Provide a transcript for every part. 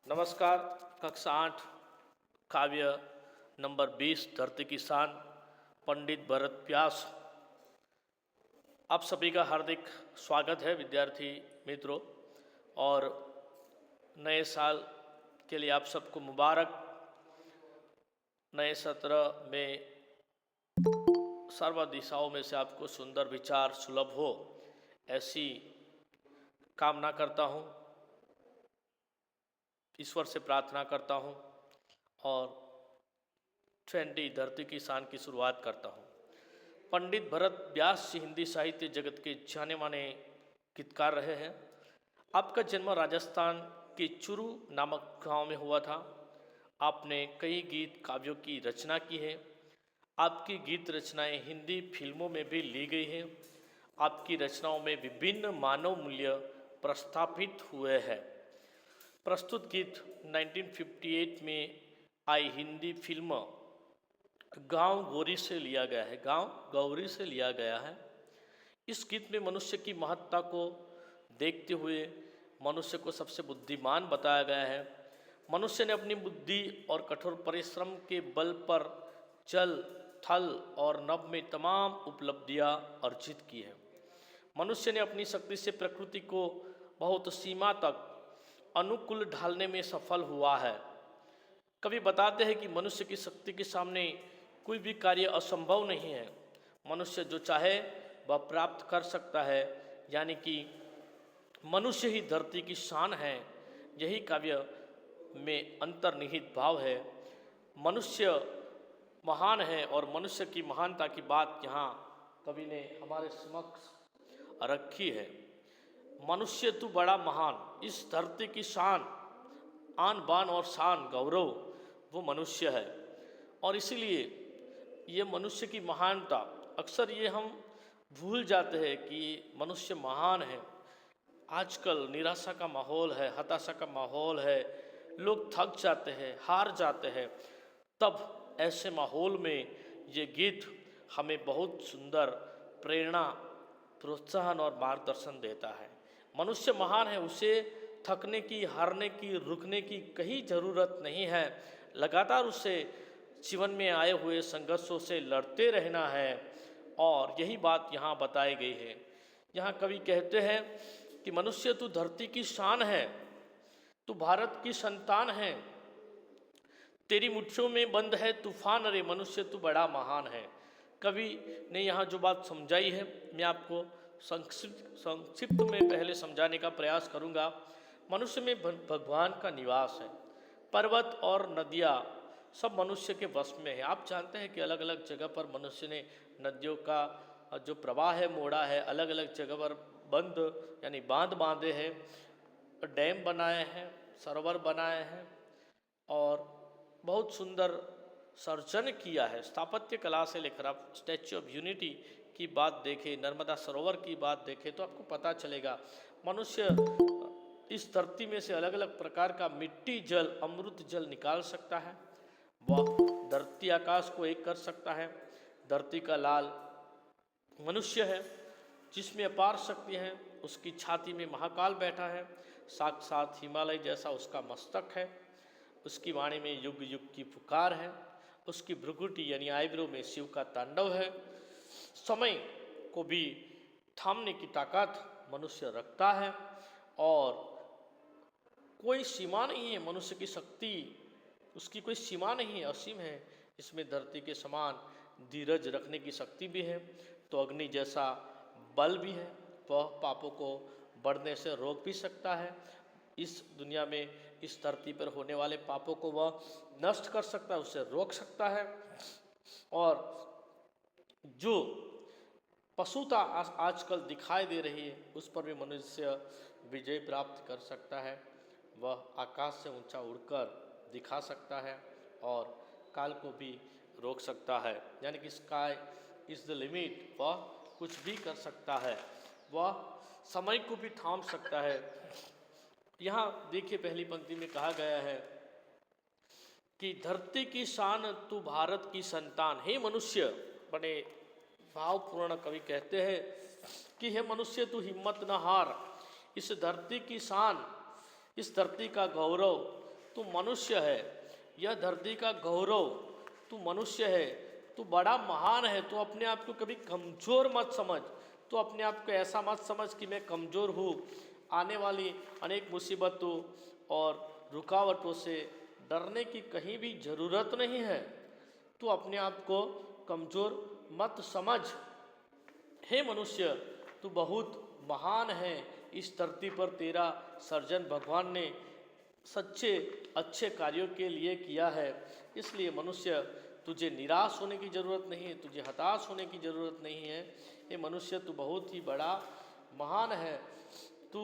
नमस्कार। कक्षा 8 काव्य नंबर 20 धरती की शान पंडित भरत व्यास। आप सभी का हार्दिक स्वागत है विद्यार्थी मित्रों। और नए साल के लिए आप सबको मुबारक। नए सत्र में सर्व दिशाओं में से आपको सुंदर विचार सुलभ हो, ऐसी कामना करता हूँ, ईश्वर से प्रार्थना करता हूँ और 20 धरती की शान की शुरुआत करता हूँ। पंडित भरत व्यास जी हिंदी साहित्य जगत के जाने माने गीतकार रहे हैं। आपका जन्म राजस्थान के चुरू नामक गांव में हुआ था। आपने कई गीत काव्यों की रचना की है। आपकी गीत रचनाएं हिंदी फिल्मों में भी ली गई हैं। आपकी रचनाओं में विभिन्न मानव मूल्य प्रस्थापित हुए हैं। प्रस्तुत गीत 1958 में आई हिंदी फिल्म गांव गौरी से लिया गया है। गांव गौरी से लिया गया है। इस गीत में मनुष्य की महत्ता को देखते हुए मनुष्य को सबसे बुद्धिमान बताया गया है। मनुष्य ने अपनी बुद्धि और कठोर परिश्रम के बल पर जल, थल और नभ में तमाम उपलब्धियां अर्जित की है। मनुष्य ने अपनी शक्ति से प्रकृति को बहुत सीमा तक अनुकूल ढालने में सफल हुआ है। कवि बताते हैं कि मनुष्य की शक्ति के सामने कोई भी कार्य असंभव नहीं है। मनुष्य जो चाहे वह प्राप्त कर सकता है, यानी कि मनुष्य ही धरती की शान है। यही काव्य में अंतर्निहित भाव है। मनुष्य महान है और मनुष्य की महानता की बात यहाँ कवि ने हमारे समक्ष रखी है। मनुष्य तू बड़ा महान, इस धरती की शान, आन बान और शान गौरव वो मनुष्य है। और इसीलिए ये मनुष्य की महानता, अक्सर ये हम भूल जाते हैं कि मनुष्य महान है। आजकल निराशा का माहौल है, हताशा का माहौल है, लोग थक जाते हैं, हार जाते हैं। तब ऐसे माहौल में ये गीत हमें बहुत सुंदर प्रेरणा, प्रोत्साहन और मार्गदर्शन देता है। मनुष्य महान है, उसे थकने की, हारने की, रुकने की कहीं ज़रूरत नहीं है। लगातार उसे जीवन में आए हुए संघर्षों से लड़ते रहना है। और यही बात यहाँ बताई गई है। यहाँ कवि कहते हैं कि मनुष्य तू धरती की शान है, तू भारत की संतान है, तेरी मुट्ठियों में बंद है तूफान, अरे मनुष्य तू बड़ा महान है। कवि ने यहाँ जो बात समझाई है, मैं आपको संक्षिप्त में पहले समझाने का प्रयास करूँगा। मनुष्य में भगवान का निवास है। पर्वत और नदियाँ सब मनुष्य के वश में है। आप जानते हैं कि अलग अलग जगह पर मनुष्य ने नदियों का जो प्रवाह है मोड़ा है, अलग अलग जगह पर बंद यानी बांध बांधे हैं, डैम बनाए हैं, सरोवर बनाए हैं और बहुत सुंदर सर्जन किया है। स्थापत्य कला से लेकर आप स्टैच्यू ऑफ यूनिटी की बात देखें, नर्मदा सरोवर की बात देखें, तो आपको पता चलेगा मनुष्य इस धरती में से अलग अलग प्रकार का मिट्टी जल, अमृत जल निकाल सकता है। वह धरती आकाश को एक कर सकता है। धरती का लाल मनुष्य है, जिसमें अपार शक्ति है। उसकी छाती में महाकाल बैठा है, साक्षात हिमालय जैसा उसका मस्तक है। उसकी वाणी में युग युग की पुकार है। उसकी भ्रुकुटी यानी आईब्रो में शिव का तांडव है। समय को भी थामने की ताकत मनुष्य रखता है और कोई सीमा नहीं है। मनुष्य की शक्ति, उसकी कोई सीमा नहीं है, असीम है। इसमें धरती के समान धीरज रखने की शक्ति भी है, तो अग्नि जैसा बल भी है। वह पापों को बढ़ने से रोक भी सकता है। इस दुनिया में, इस धरती पर होने वाले पापों को वह नष्ट कर सकता है, उसे रोक सकता है। और जो पशुता आजकल दिखाई दे रही है, उस पर भी मनुष्य विजय प्राप्त कर सकता है। वह आकाश से ऊंचा उड़कर दिखा सकता है और काल को भी रोक सकता है, यानी कि स्काई इज़ द लिमिट। वह कुछ भी कर सकता है, वह समय को भी थाम सकता है। यहाँ देखिए, पहली पंक्ति में कहा गया है कि धरती की शान तू भारत की संतान। हे मनुष्य, बड़े भावपूर्ण कवि कहते हैं कि हे मनुष्य तू हिम्मत न हार, इस धरती की शान, इस धरती का गौरव तू मनुष्य है, यह धरती का गौरव, तू मनुष्य है, तू बड़ा महान है। तू अपने आप को कभी कमज़ोर मत समझ, तू अपने आप को ऐसा मत समझ कि मैं कमज़ोर हूँ। आने वाली अनेक मुसीबतों और रुकावटों से डरने की कहीं भी ज़रूरत नहीं है। तू अपने आप को कमज़ोर मत समझ। हे मनुष्य, तू बहुत महान है। इस धरती पर तेरा सर्जन भगवान ने सच्चे अच्छे कार्यों के लिए किया है। इसलिए मनुष्य, तुझे निराश होने की ज़रूरत नहीं है, तुझे हताश होने की ज़रूरत नहीं है। ये मनुष्य, तू बहुत ही बड़ा महान है। तू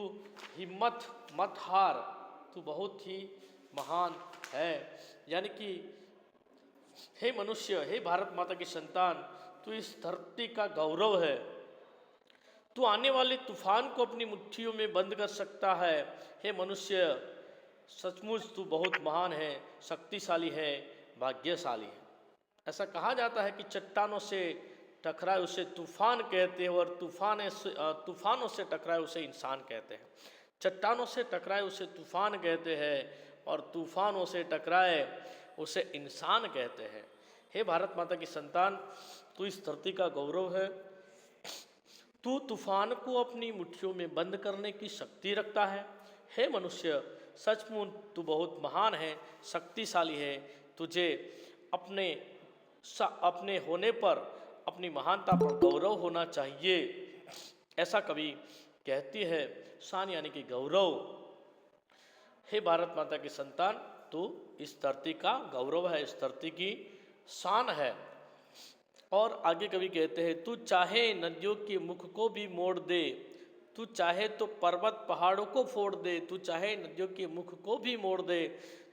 हिम्मत मत हार, तू बहुत ही महान है। यानी कि हे मनुष्य, हे भारत माता की संतान, तू इस धरती का गौरव है। तू आने वाले तूफान को अपनी मुट्ठियों में बंद कर सकता है। हे मनुष्य, सचमुच तू बहुत महान है, शक्तिशाली है, भाग्यशाली है। ऐसा कहा जाता है कि चट्टानों से टकराए उसे तूफान कहते हैं और तूफानों से टकराए उसे इंसान कहते हैं। चट्टानों से टकराए उसे तूफान कहते हैं और तूफानों से टकराए उसे इंसान कहते हैं। हे भारत माता की संतान, तू इस धरती का गौरव है। तू तूफान को अपनी मुट्ठियों में बंद करने की शक्ति रखता है। हे मनुष्य, सचमुच तू बहुत महान है, शक्तिशाली है। तुझे अपने होने पर, अपनी महानता पर गौरव होना चाहिए। ऐसा कवि कहती है। शान यानी कि गौरव। हे भारत माता की संतान, तू इस धरती का गौरव है, इस धरती की शान है। और आगे कवि कहते हैं, तू चाहे नदियों के मुख को भी मोड़ दे, तू चाहे तो पर्वत पहाड़ों को फोड़ दे, तू चाहे नदियों के मुख को भी मोड़ दे,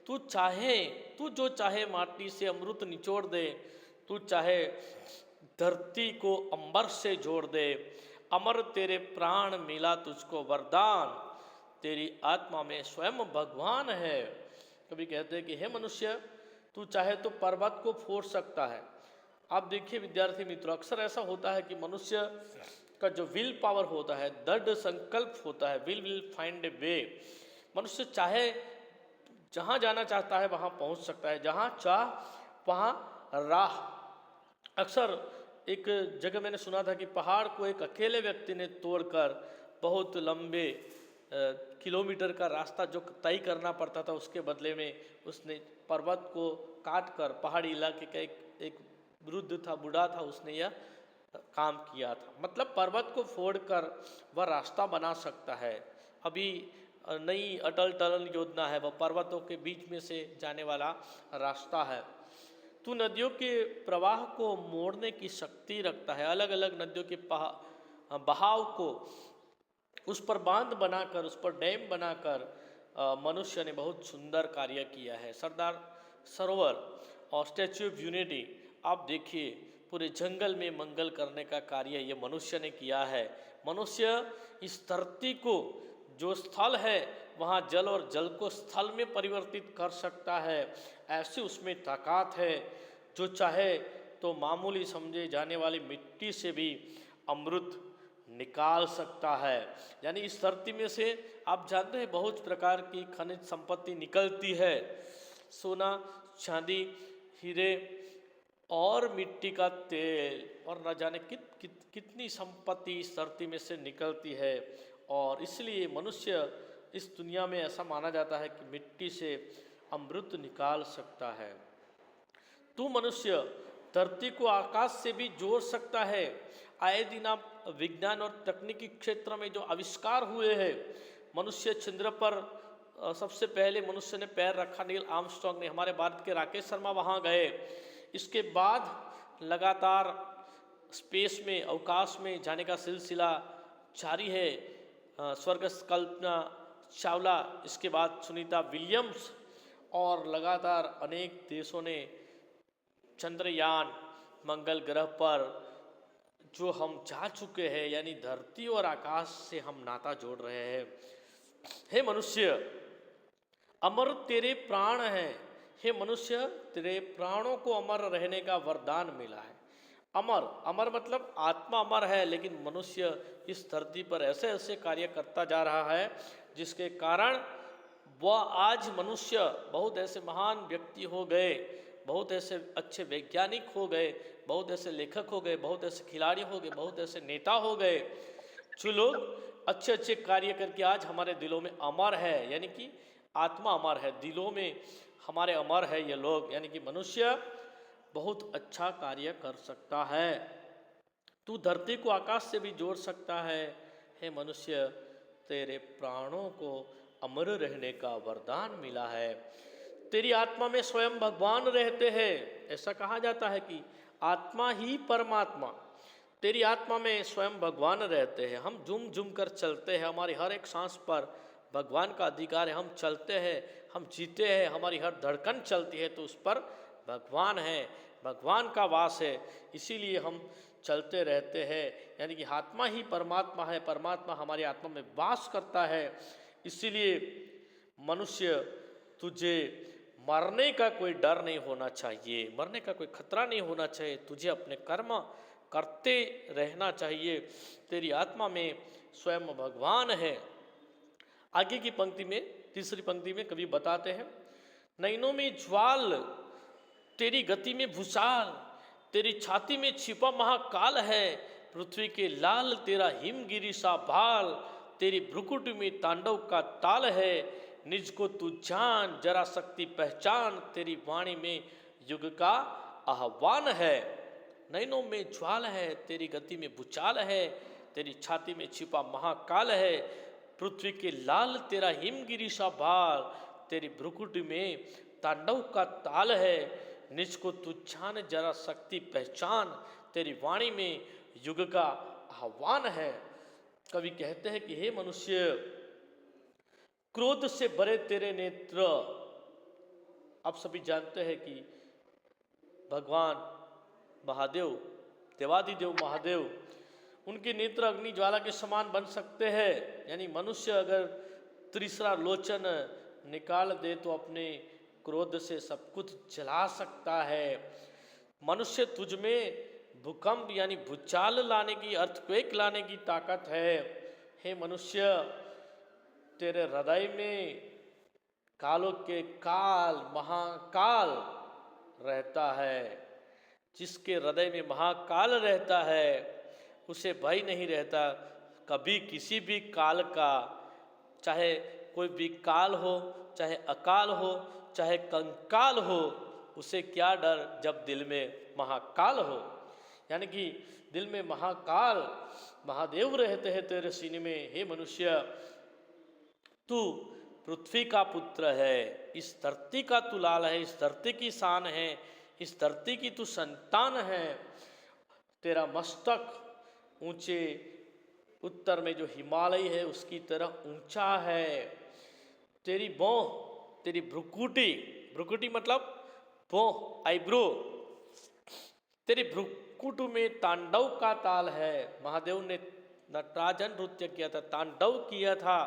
तू जो चाहे माटी से अमृत निचोड़ दे, तू चाहे धरती को अंबर से जोड़ दे। अमर तेरे प्राण मिला तुझको वरदान, तेरी आत्मा में स्वयं भगवान है। कभी कहते हैं कि हे मनुष्य, तू चाहे तो पर्वत को फोड़ सकता है। आप देखिए विद्यार्थी मित्रों, अक्सर ऐसा होता है कि मनुष्य का जो विल पावर होता है, दृढ़ संकल्प होता है, विल फाइंड ए वे। मनुष्य चाहे जहाँ जाना चाहता है वहाँ पहुँच सकता है, जहाँ चाह वहाँ राह। अक्सर एक जगह मैंने सुना था कि पहाड़ को एक अकेले व्यक्ति ने तोड़कर बहुत लंबे किलोमीटर का रास्ता जो तय करना पड़ता था, उसके बदले में उसने पर्वत को काट कर, पहाड़ी इलाके का एक वृद्ध था, बूढ़ा था, उसने यह काम किया था। मतलब पर्वत को फोड़कर वह रास्ता बना सकता है। अभी नई अटल टनल योजना है, वह पर्वतों के बीच में से जाने वाला रास्ता है। तू नदियों के प्रवाह को मोड़ने की शक्ति रखता है। अलग अलग नदियों के बहाव को उस पर बांध बनाकर, उस पर डैम बनाकर मनुष्य ने बहुत सुंदर कार्य किया है। सरदार सरोवर और स्टैच्यू ऑफ यूनिटी, आप देखिए, पूरे जंगल में मंगल करने का कार्य ये मनुष्य ने किया है। मनुष्य इस धरती को, जो स्थल है वहाँ जल और जल को स्थल में परिवर्तित कर सकता है। ऐसी उसमें ताकत है। जो चाहे तो मामूली समझे जाने वाली मिट्टी से भी अमृत निकाल सकता है। यानी इस धरती में से आप जानते हैं बहुत प्रकार की खनिज संपत्ति निकलती है। सोना, चांदी, हीरे और मिट्टी का तेल और न जाने कितनी संपत्ति इस धरती में से निकलती है। और इसलिए मनुष्य इस दुनिया में ऐसा माना जाता है कि मिट्टी से अमृत निकाल सकता है। तू मनुष्य धरती को आकाश से भी जोड़ सकता है। आए दिन आप विज्ञान और तकनीकी क्षेत्र में जो आविष्कार हुए हैं, मनुष्य चंद्र पर सबसे पहले मनुष्य ने पैर रखा, नील आर्मस्ट्रांग ने, हमारे भारत के राकेश शर्मा वहाँ गए। इसके बाद लगातार स्पेस में, अवकाश में जाने का सिलसिला जारी है। स्वर्गस्थ कल्पना चावला, इसके बाद सुनीता विलियम्स, और लगातार अनेक देशों ने चंद्रयान, मंगल ग्रह पर जो हम जा चुके हैं, यानी धरती और आकाश से हम नाता जोड़ रहे हैं। हे मनुष्य, अमर तेरे प्राण हैं। हे मनुष्य, तेरे प्राणों को अमर रहने का वरदान मिला है। अमर, अमर मतलब आत्मा अमर है, लेकिन मनुष्य इस धरती पर ऐसे ऐसे कार्य करता जा रहा है जिसके कारण वह आज मनुष्य बहुत ऐसे महान व्यक्ति हो गए, बहुत ऐसे अच्छे वैज्ञानिक हो गए, बहुत ऐसे लेखक हो गए, बहुत ऐसे खिलाड़ी हो गए, बहुत ऐसे नेता हो गए, जो लोग अच्छे अच्छे कार्य करके आज हमारे दिलों में अमर है, यानी कि आत्मा अमर है, दिलों में हमारे अमर है ये लोग, यानी कि मनुष्य बहुत अच्छा कार्य कर सकता है। तू धरती को आकाश से भी जोड़ सकता है। हे मनुष्य, तेरे प्राणों को अमर रहने का वरदान मिला है। तेरी आत्मा में स्वयं भगवान रहते हैं। ऐसा कहा जाता है कि आत्मा ही परमात्मा, तेरी आत्मा में स्वयं भगवान रहते हैं। हम झूम झूम कर चलते हैं, हमारी हर एक सांस पर भगवान का अधिकार है। हम चलते हैं, हम जीते हैं, हमारी हर धड़कन चलती है तो उस पर भगवान है, भगवान का वास है, इसीलिए हम चलते रहते हैं। यानी कि आत्मा ही परमात्मा है, परमात्मा हमारी आत्मा में वास करता है। इसीलिए मनुष्य, तुझे मरने का कोई डर नहीं होना चाहिए, मरने का कोई खतरा नहीं होना चाहिए। तुझे अपने कर्म करते रहना चाहिए। तेरी आत्मा में स्वयं भगवान है। आगे की पंक्ति में, तीसरी पंक्ति में कवि बताते हैं, नैनों में ज्वाल, तेरी गति में भूचाल, तेरी छाती में छिपा महाकाल है। पृथ्वी के लाल तेरा हिमगिरी सा भाल, तेरी भ्रुकुट में तांडव का ताल है। निज को तू जान, जरा शक्ति पहचान, तेरी वाणी में युग का आह्वान है। नैनों में ज्वाल है, तेरी गति में भूचाल है, तेरी छाती में छिपा महाकाल है। पृथ्वी के लाल तेरा हिमगिरी सा भाल, तेरी भ्रुकुट में तांडव का ताल है। निज को तू जान, जरा शक्ति पहचान, तेरी वाणी में युग का आह्वान है। कवि कहते हैं कि हे मनुष्य, क्रोध से भरे तेरे नेत्र। आप सभी जानते हैं कि भगवान महादेव, देवादिदेव महादेव, उनके नेत्र अग्नि ज्वाला के समान बन सकते हैं। यानी मनुष्य अगर तीसरा लोचन निकाल दे तो अपने क्रोध से सब कुछ जला सकता है। मनुष्य, तुझ में भूकंप यानी भूचाल लाने की, अर्थक्वेक लाने की ताकत है। हे मनुष्य, तेरे हृदय में कालों के काल महाकाल रहता है। जिसके हृदय में महाकाल रहता है उसे भय नहीं रहता कभी किसी भी काल का, चाहे कोई भी काल हो, चाहे अकाल हो, चाहे कंकाल हो, उसे क्या डर जब दिल में महाकाल हो। यानी कि दिल में महाकाल महादेव रहते हैं तेरे सीने में। हे मनुष्य, तू पृथ्वी का पुत्र है, इस धरती का तू लाल है, इस धरती की शान है, इस धरती की तू संतान है। तेरा मस्तक ऊंचे उत्तर में जो हिमालय है उसकी तरह ऊंचा है। तेरी भौं, तेरी भ्रुकुटी, भ्रुकुटी मतलब भौं, आईब्रो, तेरी भ्रुकुट में तांडव का ताल है। महादेव ने नटराजन नृत्य किया था, तांडव किया था,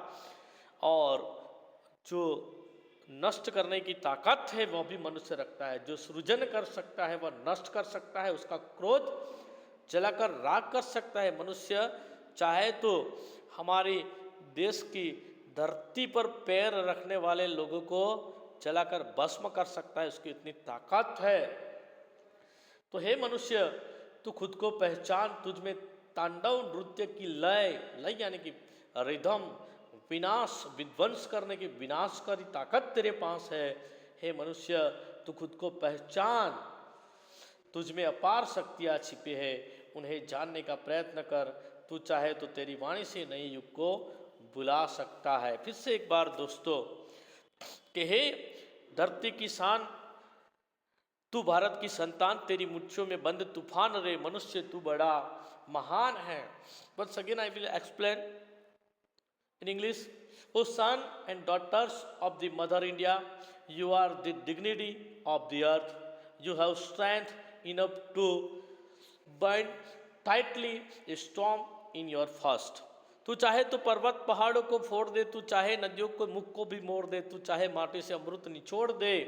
और जो नष्ट करने की ताकत है वह भी मनुष्य रखता है। जो सृजन कर सकता है वह नष्ट कर सकता है, उसका क्रोध जलाकर राख कर सकता है। मनुष्य चाहे तो हमारे देश की धरती पर पैर रखने वाले लोगों को जलाकर भस्म कर सकता है, उसकी इतनी ताकत है। तो हे मनुष्य, तू खुद को पहचान, तुझ में तांडव नृत्य की लय, लय यानी कि रिदम, विनाश, विध्वंस करने की विनाशकारी ताकत तेरे पास है। हे मनुष्य, तू खुद को पहचान, तुझ में अपार शक्तियाँ छिपी है, उन्हें जानने का प्रयत्न कर। तू चाहे तो तेरी वाणी से नए युग को बुला सकता है। फिर से एक बार दोस्तों, कि हे धरती की शान, तू भारत की संतान, तेरी मुट्ठियों में बंद तूफान रे। मनुष्य, तू बड़ा महान है। Once again I will explain in English. O son and daughters of the mother India, you are the dignity of the earth. You have strength enough to bind tightly a storm in your fist. तू चाहे तो पर्वत पहाड़ों को फोड़ दे, तू चाहे नदियों को मुख को भी मोड़ दे, तू चाहे माटी से अमृत निचोड़ दे,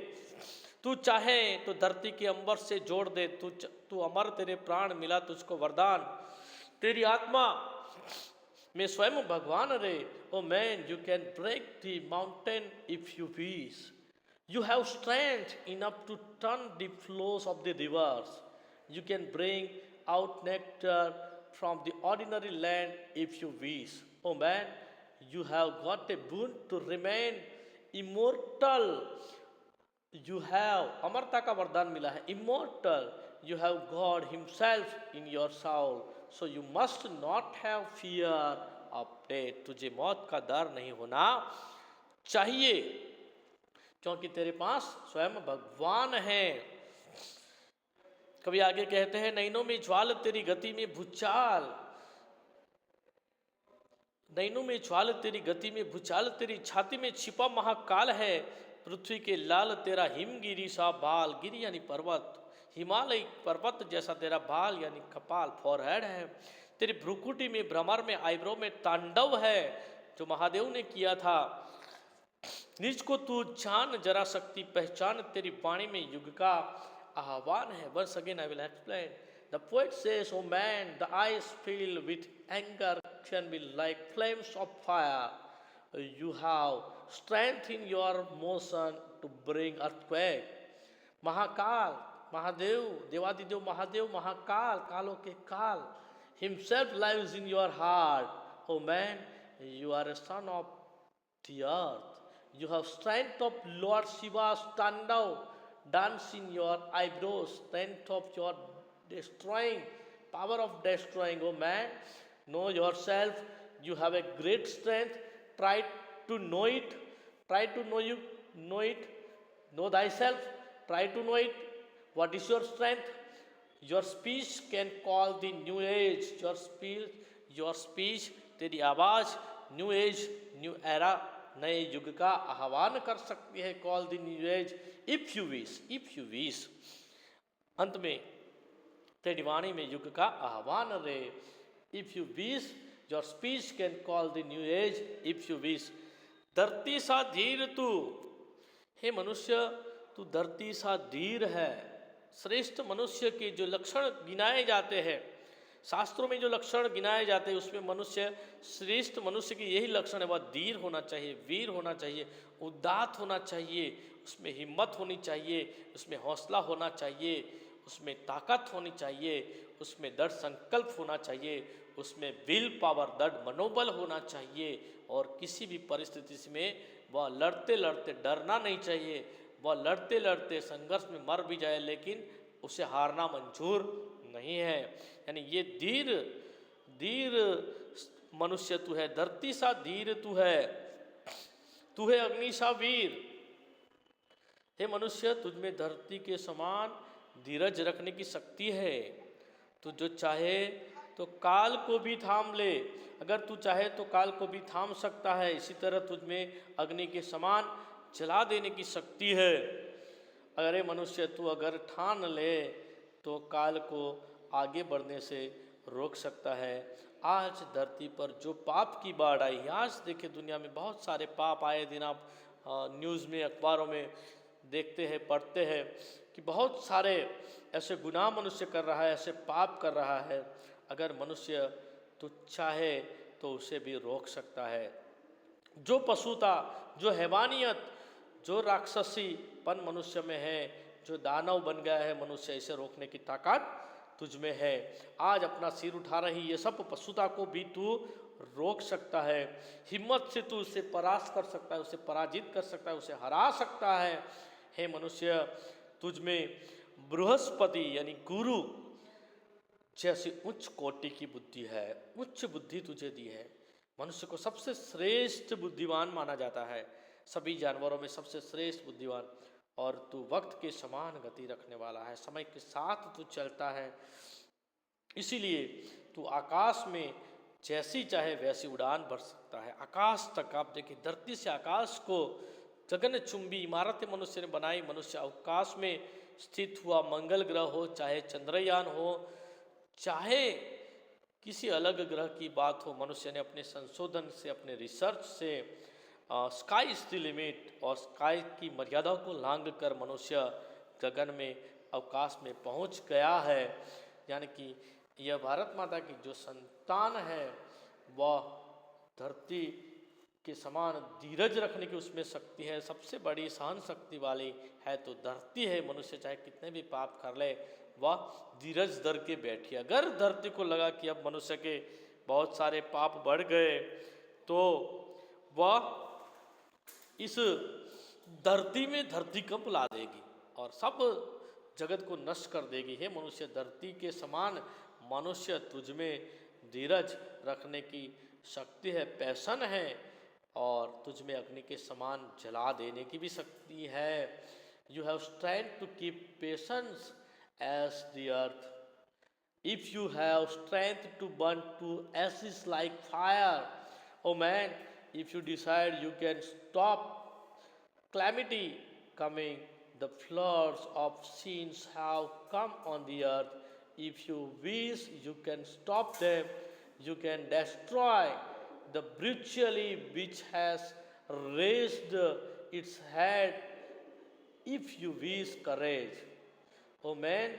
तू चाहे तो धरती के अंबर से जोड़ दे। तू अमर, तेरे प्राण मिला तुझको वरदान। तेरी आत्मा मैं स्वयं भगवान रे, O man you can break the mountain if you wish, you have strength enough to turn the flows of the rivers, you can bring out nectar from the ordinary land if you wish, O man you have got a boon to remain immortal, you have अमरता का वरदान मिला है, immortal, you have God himself in your soul, so you must not have fear of death, तुझे मौत का डर नहीं होना चाहिए क्योंकि तेरे पास स्वयं भगवान है। कभी आगे कहते हैं, नैनों में ज्वाल तेरी गति में भूचाल, नैनों में ज्वाल तेरी गति में भूचाल, तेरी छाती में छिपा महाकाल है, पृथ्वी के लाल तेरा हिमगिरी सा बाल, गिरी यानी पर्वत, हिमालय पर्वत जैसा तेरा बाल यानी कपाल फॉरहेड है, तेरी भ्रुकुटी में भ्रमर में आईब्रो में तांडव है जो महादेव ने किया था, निज को तू जान जरा शक्ति पहचान, तेरी वाणी में युग का आह्वान है। Once again I will explain. The poet says, "O man, the eyes filled with anger can be like flames of fire. You have strength in your motion to bring earthquake." Mahakal, Mahadev, देवादिदेव Mahadev, Mahakal, कालों के काल, himself lives in your heart. O man, you are a son of the earth. You have strength of Lord Shiva's Tandav, dance in your eyebrows, strength of your destroying, power of destroying. O man, know yourself. You have a great strength. Try to know it. Try to know it. Know thyself. Try to know it. What is your strength? Your speech can call the new age. Your speech, तेरी आवाज new age, new era, नए युग का आह्वान कर सकती है। Call the new age if you wish. अंत में तेरी वाणी में युग का आह्वान रे। If you wish your speech can call the new age if you wish. धरती सा धीर तू, हे मनुष्य तू धरती सा धीर है। श्रेष्ठ मनुष्य के जो लक्षण गिनाए जाते हैं, शास्त्रों में जो लक्षण गिनाए जाते हैं उसमें मनुष्य, श्रेष्ठ मनुष्य की यही लक्षण है, वह धीर होना चाहिए, वीर होना चाहिए, उदात्त होना चाहिए, उसमें हिम्मत होनी चाहिए, उसमें हौसला होना चाहिए, उसमें ताकत होनी चाहिए, उसमें दृढ़ संकल्प होना चाहिए, उसमें विल पावर, दृढ़ मनोबल होना चाहिए और किसी भी परिस्थिति में वह लड़ते लड़ते डरना नहीं चाहिए। वह लड़ते लड़ते संघर्ष में मर भी जाए लेकिन उसे हारना मंजूर नहीं है। यानी ये धीर मनुष्य तू है, धरती सा धीर तू है अग्नि सा वीर। हे मनुष्य, तुझ में धरती के समान धीरज रखने की शक्ति है। तू जो चाहे तो काल को भी थाम ले, अगर तू चाहे तो काल को भी थाम सकता है। इसी तरह तुझ में अग्नि के समान जला देने की शक्ति है। अरे मनुष्य, तू अगर ठान ले तो काल को आगे बढ़ने से रोक सकता है। आज धरती पर जो पाप की बाढ़ आई, आज देखिए दुनिया में बहुत सारे पाप आए दिन आप न्यूज़ में, अखबारों में देखते हैं, पढ़ते हैं कि बहुत सारे ऐसे गुनाह मनुष्य कर रहा है, ऐसे पाप कर रहा है। अगर मनुष्य तो चाहे तो उसे भी रोक सकता है। जो पशुता, जो हैवानियत, जो राक्षसीपन मनुष्य में है, जो दानव बन गया है मनुष्य, इसे रोकने की ताकत तुझ में है। आज अपना सिर उठा रही ये सब पशुता को भी तू रोक सकता है। हिम्मत से तू उसे परास्त कर सकता है, उसे पराजित कर सकता है, उसे हरा सकता है। हे मनुष्य, तुझ में बृहस्पति यानी गुरु जैसी उच्च कोटि की बुद्धि है, उच्च बुद्धि तुझे दी है। मनुष्य को सबसे श्रेष्ठ बुद्धिमान माना जाता है, सभी जानवरों में सबसे श्रेष्ठ बुद्धिमान। और तू वक्त के समान गति रखने वाला है, समय के साथ तू चलता है। इसीलिए तू आकाश में जैसी चाहे वैसी उड़ान भर सकता है। आकाश तक आप देखिए, धरती से आकाश को गगनचुंबी इमारतें मनुष्य ने बनाई। मनुष्य अवकाश में स्थित हुआ, मंगल ग्रह हो, चाहे चंद्रयान हो, चाहे किसी अलग ग्रह की बात हो, मनुष्य ने अपने संशोधन से, अपने रिसर्च से स्काई इज द लिमिट और स्काई की मर्यादा को लांघ कर मनुष्य गगन में, अवकाश में पहुंच गया है। यानी कि यह भारत माता की जो संतान है वह धरती के समान धीरज रखने की उसमें शक्ति है, सबसे बड़ी सहन शक्ति वाली है तो धरती है। मनुष्य चाहे कितने भी पाप कर ले वह धीरज धर के बैठी। अगर धरती को लगा कि अब मनुष्य के बहुत सारे पाप बढ़ गए तो वह इस धरती में धरती कंप ला देगी और सब जगत को नष्ट कर देगी। हे मनुष्य, धरती के समान मनुष्य तुझमें धीरज रखने की शक्ति है, पैशन है और तुझमें अग्नि के समान जला देने की भी शक्ति है। You have strength to keep patience as the earth. If you have strength to burn to ashes like fire, oh man, if you decide you can stop calamity coming, the floods of sins have come on the earth. If you wish you can stop them, you can destroy the brutally which has raised its head if you wish courage. Oh man,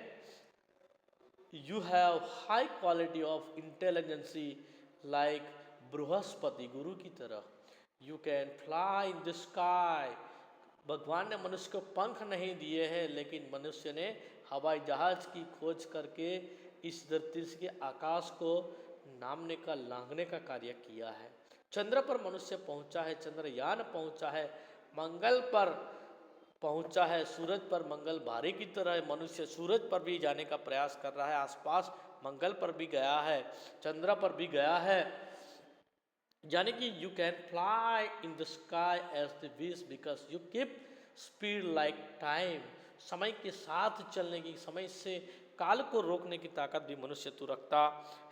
you have high quality of intelligence like Brihaspati गुरु की तरह। You can fly in the sky। भगवान ने मनुष्य को पंख नहीं दिए हैं लेकिन मनुष्य ने हवाई जहाज की खोज करके इस धरती के आकाश को नामने का लांघने का कार्य किया है। चंद्र पर मनुष्य पहुंचा है, चंद्रयान पहुंचा है, मंगल पर पहुंचा है, सूरज पर मंगल भारी की तरह मनुष्य सूरज पर भी जाने का प्रयास कर रहा है, आसपास मंगल पर भी गया है, चंद्र पर भी गया है। यानी कि you can fly in the sky as the wish because you keep speed like time. समय के साथ चलने की, समय से काल को रोकने की ताकत भी मनुष्य तू रखता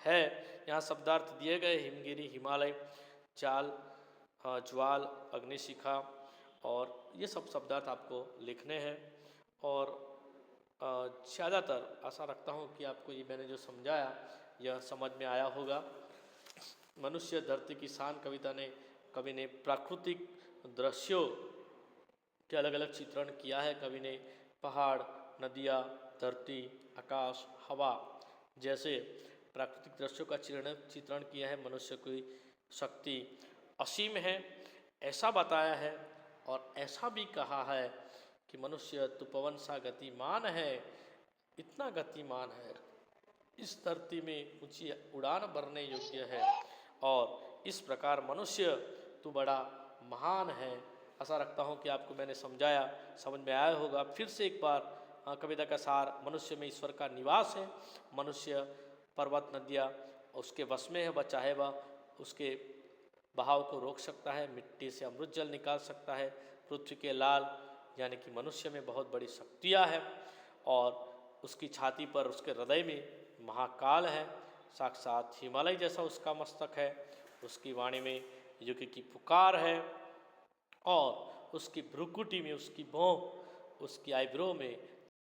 है। यहाँ शब्दार्थ दिए गए हिमगिरी, हिमालय, चाल, ज्वाल, अग्निशिखा और ये सब शब्दार्थ आपको लिखने हैं। और ज़्यादातर आशा रखता हूँ कि आपको ये मैंने जो समझाया यह समझ में आया होगा। मनुष्य धरती की शान कवि ने प्राकृतिक दृश्यों के अलग अलग चित्रण किया है। कवि ने पहाड़, नदियाँ, धरती, आकाश, हवा जैसे प्राकृतिक दृश्यों का चित्रण किया है। मनुष्य की शक्ति असीम है ऐसा बताया है और ऐसा भी कहा है कि मनुष्य तू पवन सा गतिमान है, इतना गतिमान है, इस धरती में ऊंची उड़ान भरने योग्य है और इस प्रकार मनुष्य तू बड़ा महान है। आशा रखता हूँ कि आपको मैंने समझाया, समझ में आया होगा। फिर से एक बार कविता का सार, मनुष्य में ईश्वर का निवास है। मनुष्य पर्वत, नदियाँ उसके वश में है, वह चाहे वह उसके बहाव को रोक सकता है, मिट्टी से अमृत जल निकाल सकता है। पृथ्वी के लाल यानी कि मनुष्य में बहुत बड़ी शक्तियाँ हैं और उसकी छाती पर, उसके हृदय में महाकाल है, साक्षात हिमालय जैसा उसका मस्तक है। उसकी वाणी में युग की पुकार है और उसकी भ्रुकुटी में, उसकी भौं, उसकी आईब्रो में